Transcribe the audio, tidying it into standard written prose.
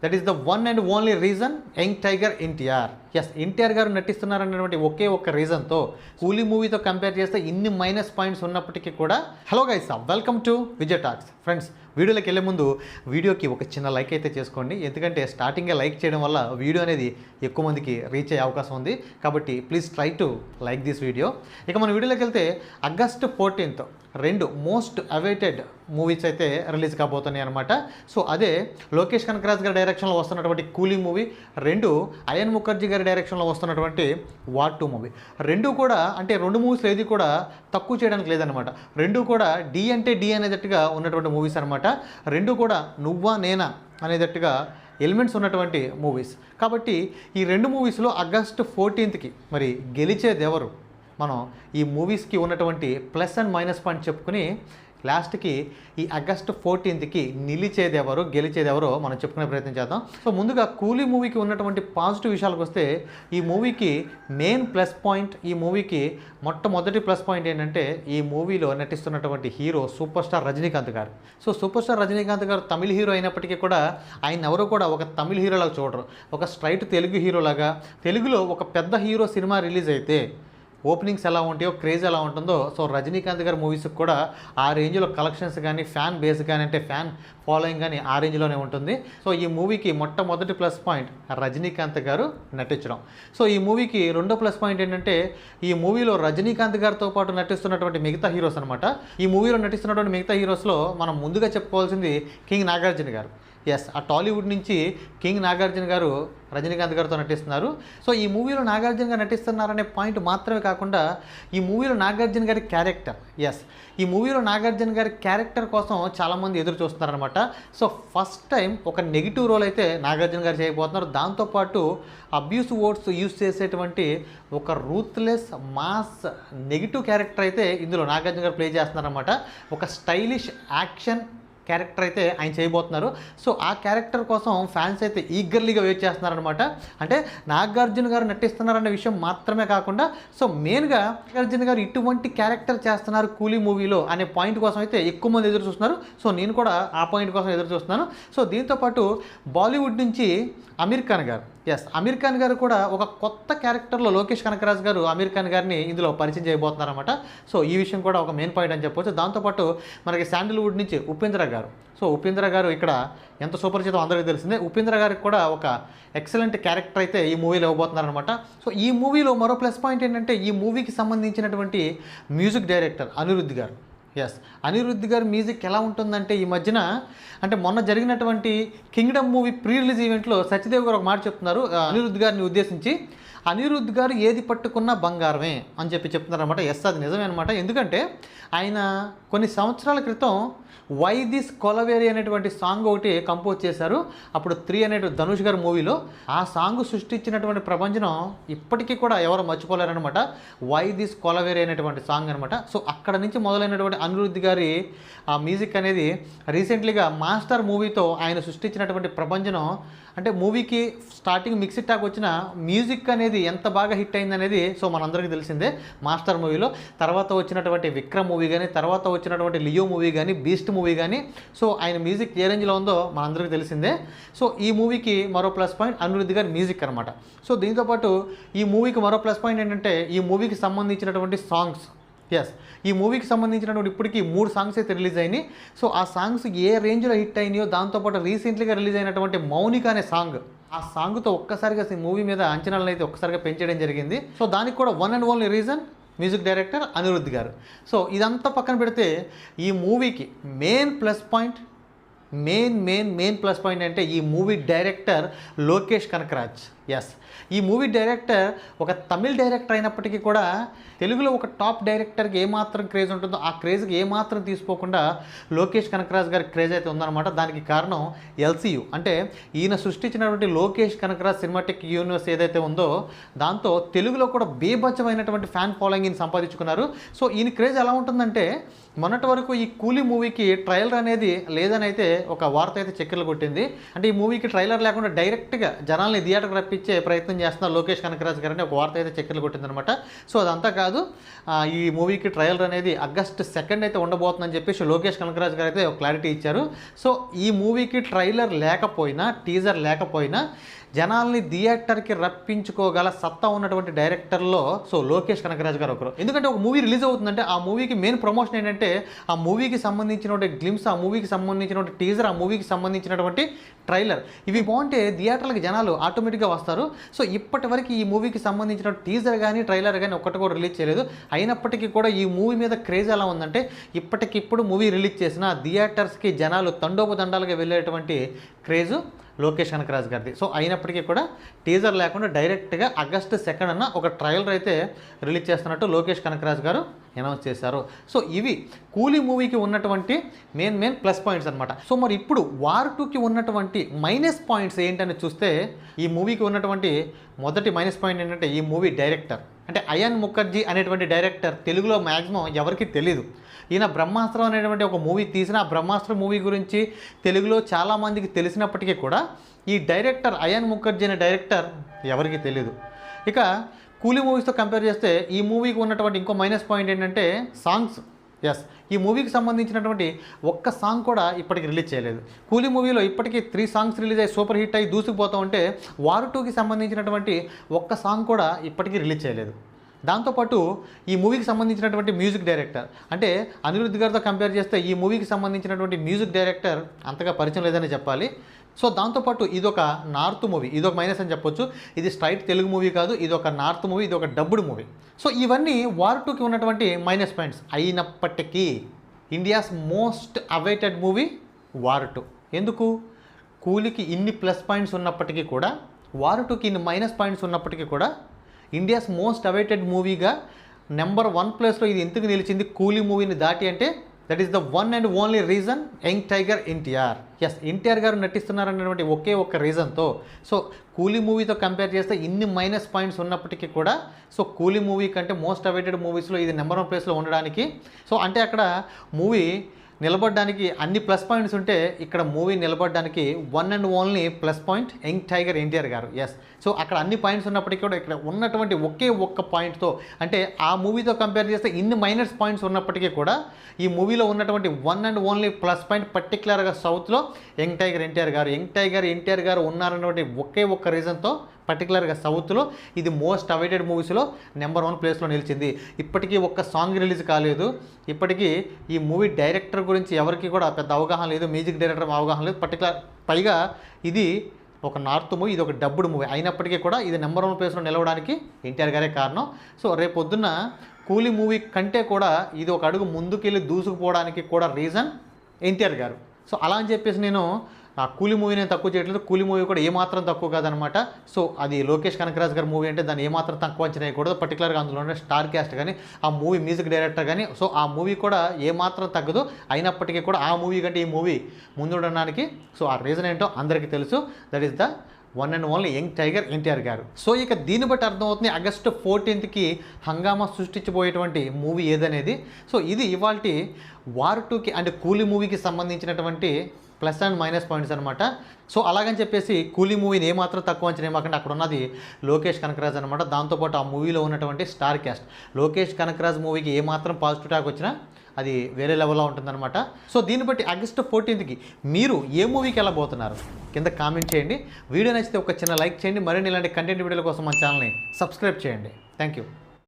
That is the one and only reason young tiger NTR. Yes, NTR garu నటిస్తున్నారనేటువంటి ఒకే ఒక్క రీజన్తో కూలీ మూవీతో కంపేర్ చేస్తే ఇన్ని మైనస్ పాయింట్స్ ఉన్నప్పటికీ కూడా. Hello guys, welcome to Vijay talks. Friends, వీడియోలోకి వెళ్ళే ముందు వీడియోకి ఒక చిన్న లైక్ అయితే చేసుకోండి, ఎందుకంటే స్టార్టింగే లైక్ చేయడం వల్ల వీడియో అనేది ఎక్కువ మందికి రీచ్ అయ్యే అవకాశం ఉంది. కాబట్టి please try to like this video. ఇక మన వీడియోలోకి వెళ్తే ఆగస్టు 14th రెండు మోస్ట్ అవైటెడ్ మూవీస్ అయితే రిలీజ్ కాబోతున్నాయి అనమాట. సో అదే లోకేష్ కనకరాజ్ గారి డైరెక్షన్లో వస్తున్నటువంటి కూలీ మూవీ, రెండు అయన్ ముఖర్జీ గారి డైరెక్షన్లో వస్తున్నటువంటి వార్ 2 మూవీ. రెండు కూడా అంటే రెండు మూవీస్లో ఏది కూడా తక్కువ చేయడానికి లేదనమాట. రెండు కూడా డి అంటే డి అనేటట్టుగా ఉన్నటువంటి మూవీస్ అనమాట. రెండు కూడా నువ్వా నేనా అనేటట్టుగా ఎలిమెంట్స్ ఉన్నటువంటి మూవీస్. కాబట్టి ఈ రెండు మూవీస్లో ఆగస్టు 14th మరి గెలిచేది ఎవరు, మనం ఈ మూవీస్కి ఉన్నటువంటి ప్లస్ అండ్ మైనస్ పాయింట్ చెప్పుకుని లాస్ట్కి ఈ ఆగస్టు 14th నిలిచేది ఎవరు, గెలిచేది ఎవరో మనం చెప్పుకునే ప్రయత్నం చేద్దాం. సో ముందుగా కూలీ మూవీకి ఉన్నటువంటి పాజిటివ్ విషయాలకు వస్తే, ఈ మూవీకి మెయిన్ ప్లస్ పాయింట్, ఈ మూవీకి మొట్టమొదటి ప్లస్ పాయింట్ ఏంటంటే ఈ మూవీలో నటిస్తున్నటువంటి హీరో సూపర్ స్టార్ రజనీకాంత్ గారు. సో సూపర్ స్టార్ రజనీకాంత్ గారు తమిళ హీరో అయినప్పటికీ కూడా ఆయన ఎవరు కూడా ఒక తమిళ హీరోలాగా చూడరు, ఒక స్ట్రైట్ తెలుగు హీరోలాగా. తెలుగులో ఒక పెద్ద హీరో సినిమా రిలీజ్ అయితే ఓపెనింగ్స్ ఎలా ఉంటాయో, క్రేజ్ ఎలా ఉంటుందో, సో రజనీకాంత్ గారి మూవీస్కి కూడా ఆ రేంజ్లో కలెక్షన్స్ కానీ, ఫ్యాన్ బేస్ కానీ, అంటే ఫ్యాన్ ఫాలోయింగ్ కానీ ఆ రేంజ్లోనే ఉంటుంది. సో ఈ మూవీకి మొట్టమొదటి ప్లస్ పాయింట్ రజనీకాంత్ గారు నటించడం. సో ఈ మూవీకి రెండో ప్లస్ పాయింట్ ఏంటంటే ఈ మూవీలో రజనీకాంత్ గారితో పాటు నటిస్తున్నటువంటి మిగతా హీరోస్ అనమాట. ఈ మూవీలో నటిస్తున్నటువంటి మిగతా హీరోస్లో మనం ముందుగా చెప్పుకోవాల్సింది కింగ్ నాగార్జున గారు. ఎస్, ఆ టాలీవుడ్ నుంచి కింగ్ నాగార్జున గారు రజనీకాంత్ గారితో నటిస్తున్నారు. సో ఈ మూవీలో నాగార్జున గారు నటిస్తున్నారనే పాయింట్ మాత్రమే కాకుండా ఈ మూవీలో నాగార్జున గారి క్యారెక్టర్, ఎస్ ఈ మూవీలో నాగార్జున గారి క్యారెక్టర్ కోసం చాలామంది ఎదురు చూస్తున్నారనమాట. సో ఫస్ట్ టైం ఒక నెగిటివ్ రోల్ అయితే నాగార్జున గారు చేయబోతున్నారు. దాంతోపాటు అబ్యూస్ వర్డ్స్ యూజ్ చేసేటువంటి ఒక రూత్లెస్ మాస్ నెగిటివ్ క్యారెక్టర్ అయితే ఇందులో నాగార్జున గారు ప్లే చేస్తున్నారనమాట. ఒక స్టైలిష్ యాక్షన్ క్యారెక్టర్ అయితే ఆయన చేయబోతున్నారు. సో ఆ క్యారెక్టర్ కోసం ఫ్యాన్స్ అయితే ఈగర్లీగా వెయిట్ చేస్తున్నారనమాట. అంటే నాగార్జున గారు నటిస్తున్నారనే విషయం మాత్రమే కాకుండా, సో మెయిన్గా నాగార్జున గారు ఇటువంటి క్యారెక్టర్ చేస్తున్నారు కూలీ మూవీలో అనే పాయింట్ కోసం అయితే ఎక్కువ మంది ఎదురు చూస్తున్నారు. సో నేను కూడా ఆ పాయింట్ కోసం ఎదురు చూస్తున్నాను. సో దీంతోపాటు బాలీవుడ్ నుంచి అమీర్ ఖాన్ గారు, ఎస్ అమీర్ ఖాన్ గారు కూడా ఒక కొత్త క్యారెక్టర్లో లోకేష్ కనకరాజ్ గారు అమీర్ ఖాన్ గారిని ఇందులో పరిచయం చేయబోతున్నారన్నమాట. సో ఈ విషయం కూడా ఒక మెయిన్ పాయింట్ అని చెప్పవచ్చు. దాంతోపాటు మనకి శాండిల్వుడ్ నుంచి ఉపేంద్ర గారు. సో ఉపేంద్ర గారు ఇక్కడ ఎంత సుపరిచితం అందరికీ తెలిసిందే. ఉపేంద్ర గారికి కూడా ఒక ఎక్సలెంట్ క్యారెక్టర్ అయితే ఈ మూవీలో ఇవ్వబోతున్నారనమాట. సో ఈ మూవీలో మరో ప్లస్ పాయింట్ ఏంటంటే ఈ మూవీకి సంబంధించినటువంటి మ్యూజిక్ డైరెక్టర్ అనిరుద్ధ్ గారు. ఎస్, అనిరుద్ధ్ గారి మ్యూజిక్ ఎలా ఉంటుందంటే ఈ మధ్యన అంటే మొన్న జరిగినటువంటి కింగ్డమ్ మూవీ ప్రీ రిలీజ్ ఈవెంట్లో సత్యదేవ్ గారు ఒక మాట చెప్తున్నారు అనిరుద్ధ్ గారిని ఉద్దేశించి. అనిరుద్ధ్ గారు ఏది పట్టుకున్నా బంగారమే అని చెప్తున్నారనమాట. ఎస్, అది నిజమే అనమాట. ఎందుకంటే ఆయన కొన్ని సంవత్సరాల క్రితం వై దిస్ కొలవేరి అనేటువంటి సాంగ్ ఒకటి కంపోజ్ చేశారు. అప్పుడు 3 అనేటువంటి ధనుష్ గారి మూవీలో ఆ సాంగ్ సృష్టించినటువంటి ప్రపంచం ఇప్పటికీ కూడా ఎవరు మర్చిపోలేరనమాట. వై దిస్ కొలవేరి అనేటువంటి సాంగ్ అనమాట. సో అక్కడ నుంచి మొదలైనటువంటి అనిరుద్ధ్ గారి ఆ మ్యూజిక్ అనేది రీసెంట్లీగా మాస్టర్ మూవీతో ఆయన సృష్టించినటువంటి ప్రపంచం, అంటే మూవీకి స్టార్టింగ్ మిక్స్డ్ టాక్ వచ్చిన మ్యూజిక్ అనేది ఎంత బాగా హిట్ అయిందనేది సో మనందరికీ తెలిసిందే మాస్టర్ మూవీలో. తర్వాత వచ్చినటువంటి విక్రమ్ మూవీ కానీ, తర్వాత వచ్చినటువంటి లియో మూవీ కానీ, బీస్ట్ మూవీ కానీ, సో ఆయన మ్యూజిక్ ఏ రేంజ్లో ఉందో మనందరికీ తెలిసిందే. సో ఈ మూవీకి మరో ప్లస్ పాయింట్ అనిరుద్ధ్ గారి మ్యూజిక్ అనమాట. సో దీంతోపాటు ఈ మూవీకి మరో ప్లస్ పాయింట్ ఏంటంటే ఈ మూవీకి సంబంధించినటువంటి సాంగ్స్. ఎస్, ఈ మూవీకి సంబంధించినటువంటి ఇప్పటికీ 3 సాంగ్స్ అయితే రిలీజ్ అయినాయి. సో ఆ సాంగ్స్ ఏ రేంజ్లో హిట్ అయినాయో, దాంతోపాటు రీసెంట్లీగా రిలీజ్ అయినటువంటి మౌనిక అనే సాంగ్, ఆ సాంగ్తో ఒక్కసారిగా మూవీ మీద అంచనాలను అయితే ఒక్కసారిగా పెంచడం జరిగింది. సో దానికి కూడా one and only reason music director Anirudh garu. So ఇదంతా పక్కన పెడితే ఈ మూవీకి main plus point main plus point అంటే ఈ movie director Lokesh Kanagaraj. Yes, ఈ మూవీ డైరెక్టర్ ఒక తమిళ్ డైరెక్టర్ అయినప్పటికీ కూడా తెలుగులో ఒక టాప్ డైరెక్టర్కి ఏమాత్రం క్రేజ్ ఉంటుందో ఆ క్రేజ్కి ఏమాత్రం తీసుకోకుండా లోకేష్ కనకరాజ్ గారి క్రేజ్ అయితే ఉందన్నమాట. దానికి కారణం ఎల్సీయూ, అంటే ఈయన సృష్టించినటువంటి లోకేష్ కనకరాజ్ సినిమాటిక్ యూనివర్స్ ఏదైతే ఉందో దాంతో తెలుగులో కూడా బేభత్సమైనటువంటి ఫ్యాన్ ఫాలోయింగ్ ఈయన సంపాదించుకున్నారు. సో ఈయన క్రేజ్ ఎలా ఉంటుందంటే మొన్నటి వరకు ఈ కూలీ మూవీకి ట్రయలర్ అనేది లేదని అయితే ఒక వార్త అయితే చక్కెరలు కొట్టింది. అంటే ఈ మూవీకి ట్రైలర్ లేకుండా డైరెక్ట్గా జనాల్ని థియేటర్కి రప్పించే ప్రయత్నం చేస్తున్నారు లోకేష్ కనకరాజు గారు అని ఒక వార్త అయితే చక్కెరలు కొట్టిందనమాట. సో అదంతా కాదు, ఈ మూవీకి ట్రైలర్ అనేది ఆగస్ట్ 2 అయితే ఉండబోతుందని చెప్పేసి లోకేష్ కనకరాజు గారు అయితే ఒక క్లారిటీ ఇచ్చారు. సో ఈ మూవీకి ట్రైలర్ లేకపోయినా, టీజర్ లేకపోయినా జనాల్ని థియేటర్కి రప్పించుకోగల సత్తా ఉన్నటువంటి డైరెక్టర్లో సో లోకేష్ కనకరాజు గారు ఒకరు. ఎందుకంటే ఒక మూవీ రిలీజ్ అవుతుందంటే ఆ మూవీకి మెయిన్ ప్రమోషన్ ఏంటంటే ఆ మూవీకి సంబంధించినటువంటి గ్లిమ్స్, ఆ మూవీకి సంబంధించినటువంటి టీజర్, ఆ మూవీకి సంబంధించినటువంటి ట్రైలర్, ఇవి బాగుంటే థియేటర్లకు జనాలు ఆటోమేటిక్గా వస్తారు. సో ఇప్పటి వరకు ఈ మూవీకి సంబంధించిన టీజర్ కానీ ట్రైలర్ కానీ ఒక్కటి కూడా రిలీజ్ చేయలేదు. అయినప్పటికీ కూడా ఈ మూవీ మీద క్రేజ్ ఎలా ఉందంటే ఇప్పటికిప్పుడు మూవీ రిలీజ్ చేసిన థియేటర్స్కి జనాలు తండోపతండాలుగా వెళ్ళేటువంటి క్రేజు లోకేష్ కనకరాజు గారిది. సో అయినప్పటికీ కూడా టీజర్ లేకుండా డైరెక్ట్గా ఆగస్ట్ 2 ఒక ట్రైలర్ అయితే రిలీజ్ చేస్తున్నట్టు లోకేష్ కనకరాజు గారు అనౌన్స్ చేశారు. సో ఇవి కూలీ మూవీకి ఉన్నటువంటి మెయిన్ ప్లస్ పాయింట్స్ అనమాట. సో మరి ఇప్పుడు వార్ 2కి ఉన్నటువంటి మైనస్ పాయింట్స్ ఏంటని చూస్తే ఈ మూవీకి ఉన్నటువంటి మొదటి మైనస్ పాయింట్ ఏంటంటే ఈ మూవీ డైరెక్టర్ అంటే అయాన్ ముఖర్జీ అనేటువంటి డైరెక్టర్ తెలుగులో మ్యాక్సిమం ఎవరికి తెలీదు. ఈయన బ్రహ్మాస్త్రం అనేటువంటి ఒక మూవీ తీసిన ఆ బ్రహ్మాస్త్రం మూవీ గురించి తెలుగులో చాలామందికి తెలిసినప్పటికీ కూడా ఈ డైరెక్టర్ అయాన్ ముఖర్జీ అనే డైరెక్టర్ ఎవరికి తెలియదు. ఇక కూలీ మూవీస్తో కంపేర్ చేస్తే ఈ మూవీకి ఉన్నటువంటి ఇంకో మైనస్ పాయింట్ ఏంటంటే సాంగ్స్. ఈ మూవీకి సంబంధించినటువంటి ఒక్క సాంగ్ కూడా ఇప్పటికి రిలీజ్ చేయలేదు. కూలీ మూవీలో ఇప్పటికీ 3 సాంగ్స్ రిలీజ్ అయ్యి సూపర్ హిట్ అయ్యి దూసుకుపోతూ ఉంటే వార్ 2కి సంబంధించినటువంటి ఒక్క సాంగ్ కూడా ఇప్పటికీ రిలీజ్ చేయలేదు. దాంతోపాటు ఈ మూవీకి సంబంధించినటువంటి మ్యూజిక్ డైరెక్టర్ అంటే అనిరుద్ధ్ గారితో కంపేర్ చేస్తే ఈ మూవీకి సంబంధించినటువంటి మ్యూజిక్ డైరెక్టర్ అంతగా పరిచయం లేదని చెప్పాలి. సో దాంతోపాటు ఇదొక నార్త్ మూవీ, ఇదొక మైనస్ అని చెప్పొచ్చు. ఇది స్ట్రైట్ తెలుగు మూవీ కాదు, ఇది ఒక నార్త్ మూవీ, ఇది ఒక డబ్బుడ్ మూవీ. సో ఇవన్నీ వార్ 2కి ఉన్నటువంటి మైనస్ పాయింట్స్. అయినప్పటికీ India's most awaited movie war 2. ఎందుకు? కూలీకి ఇన్ని ప్లస్ పాయింట్స్ ఉన్నప్పటికీ కూడా, వార్ 2కి ఇన్ని మైనస్ పాయింట్స్ ఉన్నప్పటికీ కూడా ఇండియాస్ మోస్ట్ అవైటెడ్ మూవీగా నెంబర్ 1 ప్లేస్లో ఇది ఎందుకు నిలిచింది కూలీ మూవీని దాటి అంటే that is the one and only reason young tiger NTR. NTR గారు నటిస్తున్నారన్నటువంటి ఒకే ఒక్క రీజన్తో సో కూలీ మూవీతో కంపేర్ చేస్తే ఇన్ని మైనస్ పాయింట్స్ ఉన్నప్పటికీ కూడా సో కూలీ మూవీ కంటే మోస్ట్ అవైటెడ్ మూవీస్లో ఇది నెంబర్ 1 ప్లేస్లో ఉండడానికి సో అంటే అక్కడ మూవీ నిలబడడానికి అన్ని ప్లస్ పాయింట్స్ ఉంటే ఇక్కడ మూవీ నిలబడడానికి one and only plus point young tiger NTR గారు. సో అక్కడ అన్ని పాయింట్స్ ఉన్నప్పటికీ కూడా ఇక్కడ ఉన్నటువంటి ఒకే ఒక్క పాయింట్తో అంటే ఆ మూవీతో కంపేర్ చేస్తే ఇన్ని మైనస్ పాయింట్స్ ఉన్నప్పటికీ కూడా ఈ మూవీలో ఉన్నటువంటి one and only plus point పర్టికులర్గా సౌత్లో యంగ్ టైగర్ ఎన్టీఆర్ గారు ఉన్నారన్నటువంటి ఒకే ఒక్క రీజన్తో పర్టికులర్గా సౌత్లో ఇది మోస్ట్ అవైటెడ్ మూవీస్లో నెంబర్ 1 ప్లేస్లో నిలిచింది. ఇప్పటికీ ఒక్క సాంగ్ రిలీజ్ కాలేదు. ఇప్పటికీ ఈ మూవీ డైరెక్టర్ గురించి ఎవరికి కూడా పెద్ద అవగాహన లేదు, మ్యూజిక్ డైరెక్టర్ అవగాహన లేదు. పైగా ఇది ఒక నార్త్ మూవీ, ఇది ఒక డబ్బుడ్ మూవీ అయినప్పటికీ కూడా ఇది నెంబర్ 1 ప్లేస్లో నిలవడానికి ఎన్టీఆర్ గారే కారణం. సో రేపొద్దున్న కూలీ మూవీ కంటే కూడా ఇది ఒక అడుగు ముందుకెళ్ళి దూసుకుపోవడానికి కూడా రీజన్ ఎన్టీఆర్ గారు. సో అలా అని చెప్పేసి నేను కూలీ మూవీ నేను తక్కువ చేయట్లేదు, కూలీ మూవీ కూడా ఏమాత్రం తక్కువ కాదనమాట. సో అది లోకేష్ కనకరాజు గారి మూవీ అంటే దాన్ని ఏమాత్రం తక్కువ అంచనా వేయకూడదు. పర్టికులర్గా అందులో స్టార్ క్యాస్ట్ కానీ ఆ మూవీ మ్యూజిక్ డైరెక్టర్ కానీ సో ఆ మూవీ కూడా ఏమాత్రం తగ్గదు. అయినప్పటికీ కూడా ఆ మూవీ కంటే ఈ మూవీ ముందుండడానికి సో ఆ రీజన్ ఏంటో అందరికీ తెలుసు. That is the one and only young tiger NTR గారు. సో ఇక దీన్ని బట్టి అర్థమవుతుంది ఆగస్టు 14కి హంగామా సృష్టించబోయేటువంటి మూవీ ఏదనేది. సో ఇది ఇవాల్టి వార్ 2కి అండ్ కూలీ మూవీకి సంబంధించినటువంటి ప్లస్ అండ్ మైనస్ పాయింట్స్ అనమాట. సో అలాగని చెప్పేసి కూలీ మూవీని ఏమాత్రం తక్కువ అంచనా వేయమాకండి. అక్కడ ఉన్నది లోకేష్ కనకరాజ్ అనమాట. దాంతోపాటు ఆ మూవీలో ఉన్నటువంటి స్టార్ క్యాస్ట్. లోకేష్ కనకరాజ్ మూవీకి ఏమాత్రం పాజిటివ్ టాక్ వచ్చినా అది వేరే లెవెల్లో ఉంటుందన్నమాట. సో దీన్ని బట్టి ఆగస్టు 14కి మీరు ఏ మూవీకి వెళ్ళబోతున్నారు కింద కామెంట్ చేయండి. వీడియో నచ్చితే ఒక చిన్న లైక్ చేయండి. మరిన్ని ఇలాంటి కంటెంట్ వీడియోల కోసం మన ఛానల్ని సబ్స్క్రైబ్ చేయండి. Thank you.